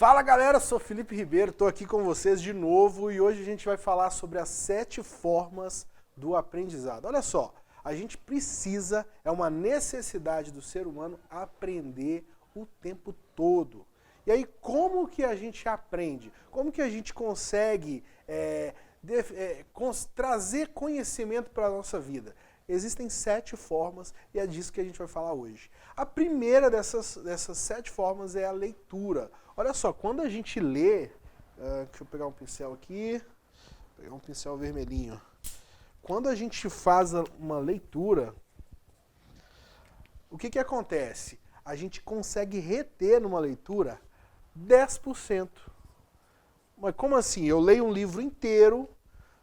Fala galera, sou Felipe Ribeiro, estou aqui com vocês de novo e hoje a gente vai falar sobre as 7 formas do aprendizado. Olha só, a gente precisa, é uma necessidade do ser humano aprender o tempo todo. E aí como que a gente aprende? Como que a gente consegue trazer conhecimento para a nossa vida? Existem 7 formas e é disso que a gente vai falar hoje. A primeira dessas 7 formas é a leitura. Olha só, quando a gente lê, deixa eu pegar um pincel aqui, pegar um pincel vermelhinho. Quando a gente faz uma leitura, o que acontece? A gente consegue reter numa leitura 10%. Mas como assim? Eu leio um livro inteiro,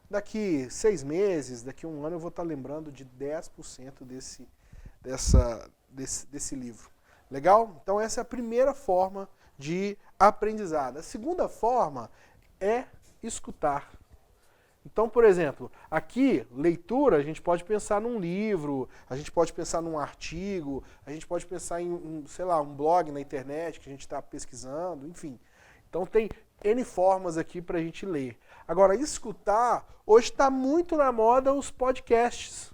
daqui 6 meses, daqui 1 ano eu vou estar lembrando de 10% desse livro. Legal? Então essa é a primeira forma de aprendizado. A segunda forma é escutar. Então, por exemplo, aqui, leitura, a gente pode pensar num livro, a gente pode pensar num artigo, a gente pode pensar em, sei lá, um blog na internet que a gente está pesquisando, enfim. Então tem N formas aqui para a gente ler. Agora, escutar, hoje está muito na moda os podcasts.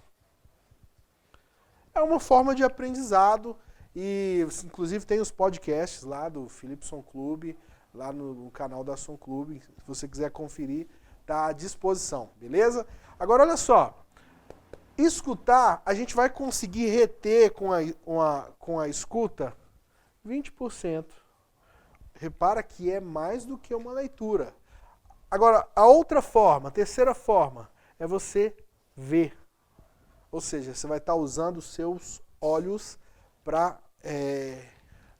É uma forma de aprendizado e, inclusive, tem os podcasts lá do Philips Som Clube, lá no canal da Som Clube, se você quiser conferir, está à disposição, beleza? Agora, olha só, escutar, a gente vai conseguir reter com a escuta 20%. Repara que é mais do que uma leitura. Agora, a outra forma, a terceira forma, é você ver. Ou seja, você vai estar usando os seus olhos para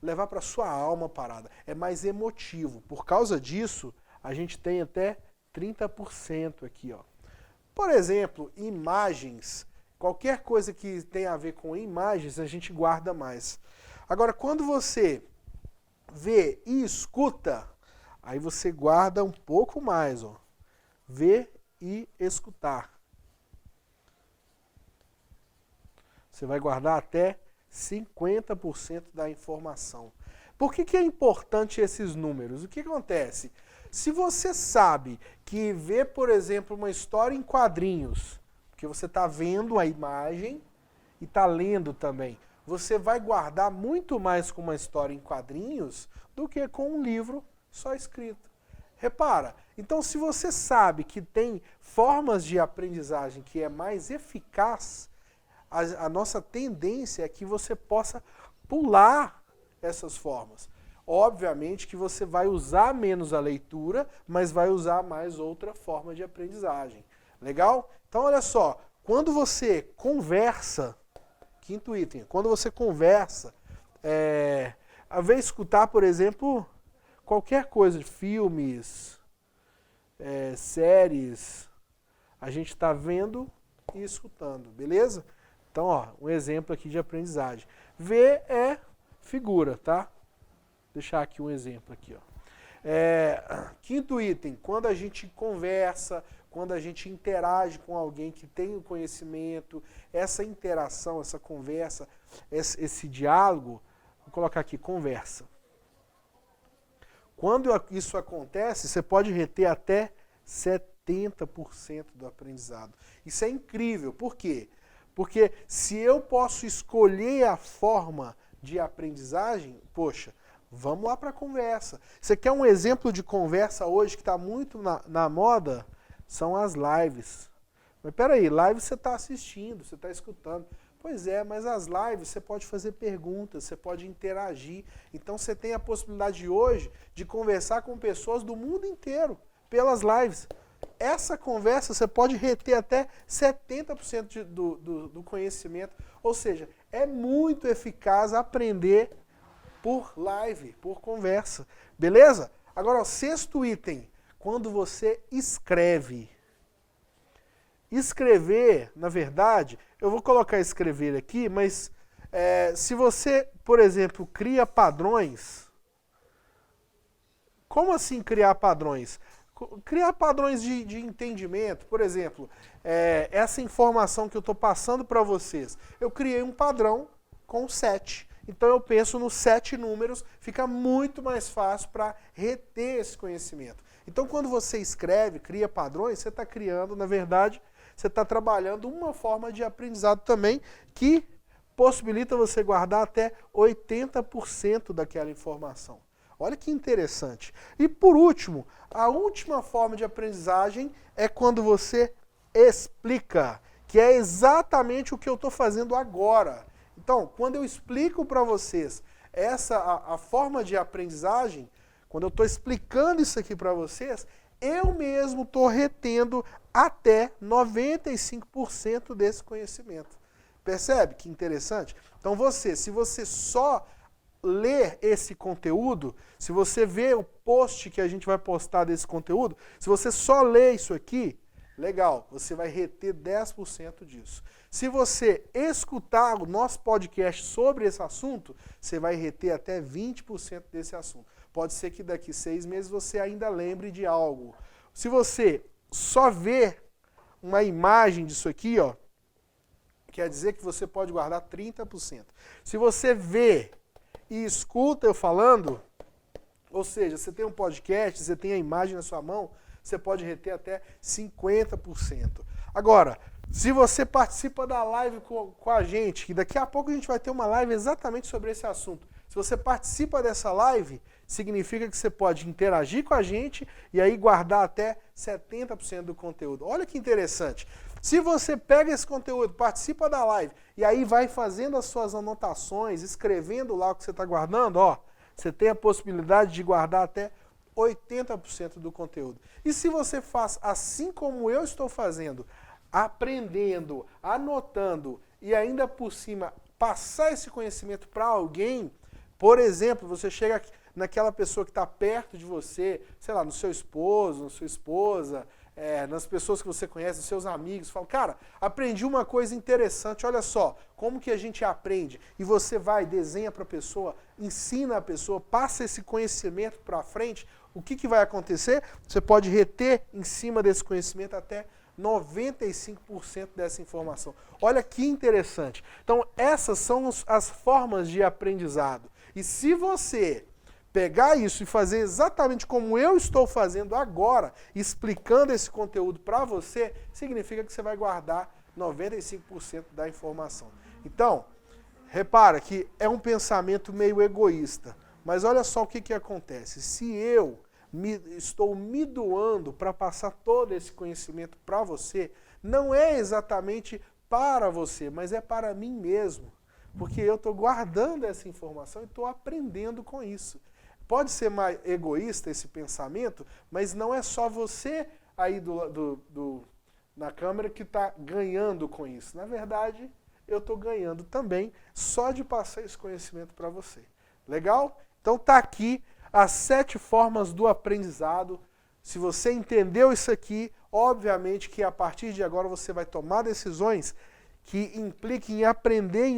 levar para a sua alma a parada. É mais emotivo. Por causa disso, a gente tem até 30% aqui. Ó. Por exemplo, imagens. Qualquer coisa que tenha a ver com imagens, a gente guarda mais. Agora, quando você vê e escuta, aí você guarda um pouco mais. Ó. Ver e escutar. Você vai guardar até 50% da informação. Por que é importante esses números? O que acontece? Se você sabe que ver, por exemplo, uma história em quadrinhos, porque você está vendo a imagem e está lendo também, você vai guardar muito mais com uma história em quadrinhos do que com um livro só escrito. Repara, então se você sabe que tem formas de aprendizagem que é mais eficaz, a nossa tendência é que você possa pular essas formas. Obviamente que você vai usar menos a leitura, mas vai usar mais outra forma de aprendizagem. Legal? Então olha só, quando você conversa, quinto item, quando você conversa, ao invés de escutar, por exemplo, qualquer coisa, filmes, séries, a gente está vendo e escutando, beleza? Então, ó, um exemplo aqui de aprendizagem. Ver é figura, tá? Vou deixar aqui um exemplo aqui, ó. Quinto item, quando a gente conversa, quando a gente interage com alguém que tem o conhecimento, essa interação, essa conversa, esse diálogo, vou colocar aqui, conversa. Quando isso acontece, você pode reter até 70% do aprendizado. Isso é incrível, por quê? Porque se eu posso escolher a forma de aprendizagem, poxa, vamos lá para a conversa. Você quer um exemplo de conversa hoje que está muito na moda? São as lives. Mas peraí, live você está assistindo, você está escutando. Pois é, mas as lives você pode fazer perguntas, você pode interagir. Então você tem a possibilidade hoje de conversar com pessoas do mundo inteiro pelas lives. Essa conversa você pode reter até 70% do conhecimento. Ou seja, é muito eficaz aprender por live, por conversa. Beleza? Agora, o sexto item, quando você escreve. Escrever, na verdade, eu vou colocar escrever aqui, mas se você, por exemplo, cria padrões. Como assim criar padrões? Criar padrões de entendimento, por exemplo, essa informação que eu estou passando para vocês, eu criei um padrão com 7. então eu penso nos 7 números, fica muito mais fácil para reter esse conhecimento. Então quando você escreve, cria padrões, você está criando, na verdade, você está trabalhando uma forma de aprendizado também que possibilita você guardar até 80% daquela informação. Olha que interessante. E por último, a última forma de aprendizagem é quando você explica, que é exatamente o que eu estou fazendo agora. Então, quando eu explico para vocês a forma de aprendizagem, quando eu estou explicando isso aqui para vocês, eu mesmo estou retendo até 95% desse conhecimento. Percebe que interessante? Então se você só ler esse conteúdo, se você vê o post que a gente vai postar desse conteúdo, se você só ler isso aqui, legal, você vai reter 10% disso. Se você escutar o nosso podcast sobre esse assunto, você vai reter até 20% desse assunto. Pode ser que daqui 6 meses você ainda lembre de algo. Se você só ver uma imagem disso aqui, ó, quer dizer que você pode guardar 30%. Se você vê e escuta eu falando, ou seja, você tem um podcast, você tem a imagem na sua mão, você pode reter até 50%. Agora, se você participa da live com a gente, que daqui a pouco a gente vai ter uma live exatamente sobre esse assunto. Se você participa dessa live, significa que você pode interagir com a gente e aí guardar até 70% do conteúdo. Olha que interessante. Se você pega esse conteúdo, participa da live e aí vai fazendo as suas anotações, escrevendo lá o que você está guardando, ó, você tem a possibilidade de guardar até 80% do conteúdo. E se você faz assim como eu estou fazendo, aprendendo, anotando e ainda por cima passar esse conhecimento para alguém, por exemplo, você chega naquela pessoa que está perto de você, sei lá, no seu esposo, na sua esposa, nas pessoas que você conhece, nos seus amigos, fala, cara, aprendi uma coisa interessante, olha só, como que a gente aprende? E você vai, desenha para a pessoa, ensina a pessoa, passa esse conhecimento para frente, o que vai acontecer? Você pode reter em cima desse conhecimento até 95% dessa informação. Olha que interessante. Então, essas são as formas de aprendizado. E se você pegar isso e fazer exatamente como eu estou fazendo agora, explicando esse conteúdo para você, significa que você vai guardar 95% da informação. Então, repara que é um pensamento meio egoísta, mas olha só o que acontece. Se eu estou me doando para passar todo esse conhecimento para você, não é exatamente para você, mas é para mim mesmo. Porque eu estou guardando essa informação e estou aprendendo com isso. Pode ser mais egoísta esse pensamento, mas não é só você aí na câmera que está ganhando com isso. Na verdade, eu estou ganhando também só de passar esse conhecimento para você. Legal? Então tá aqui as 7 formas do aprendizado. Se você entendeu isso aqui, obviamente que a partir de agora você vai tomar decisões que impliquem em aprender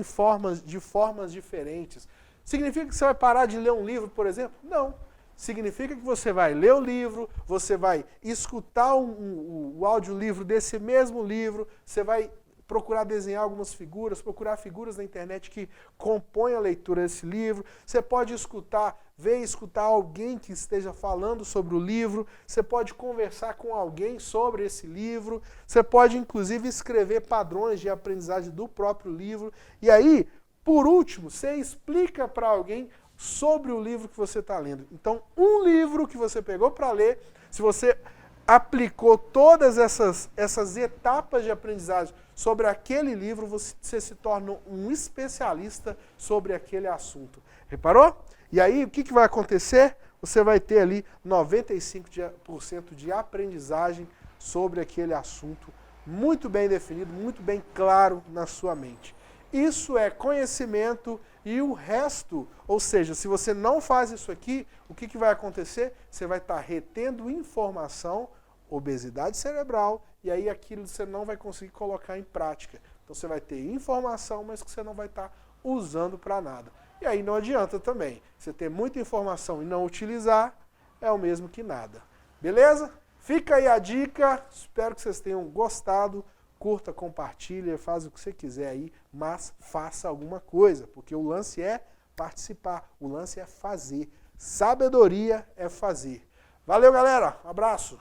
de formas diferentes. Significa que você vai parar de ler um livro, por exemplo? Não. Significa que você vai ler o livro, você vai escutar o audiolivro desse mesmo livro, você vai procurar desenhar algumas figuras, procurar figuras na internet que compõem a leitura desse livro. Você pode ver e escutar alguém que esteja falando sobre o livro. Você pode conversar com alguém sobre esse livro. Você pode, inclusive, escrever padrões de aprendizagem do próprio livro. E aí, por último, você explica para alguém sobre o livro que você está lendo. Então, um livro que você pegou para ler, se você aplicou todas essas etapas de aprendizagem sobre aquele livro, você se torna um especialista sobre aquele assunto. Reparou? E aí, o que vai acontecer? Você vai ter ali 95% de aprendizagem sobre aquele assunto, muito bem definido, muito bem claro na sua mente. Isso é conhecimento e o resto, ou seja, se você não faz isso aqui, o que vai acontecer? Você vai estar retendo informação, obesidade cerebral, e aí aquilo você não vai conseguir colocar em prática. Então você vai ter informação, mas que você não vai estar usando para nada. E aí não adianta também. Você ter muita informação e não utilizar, é o mesmo que nada. Beleza? Fica aí a dica, espero que vocês tenham gostado. Curta, compartilha, faz o que você quiser aí, mas faça alguma coisa, porque o lance é participar. O lance é fazer. Sabedoria é fazer. Valeu, galera. Um abraço.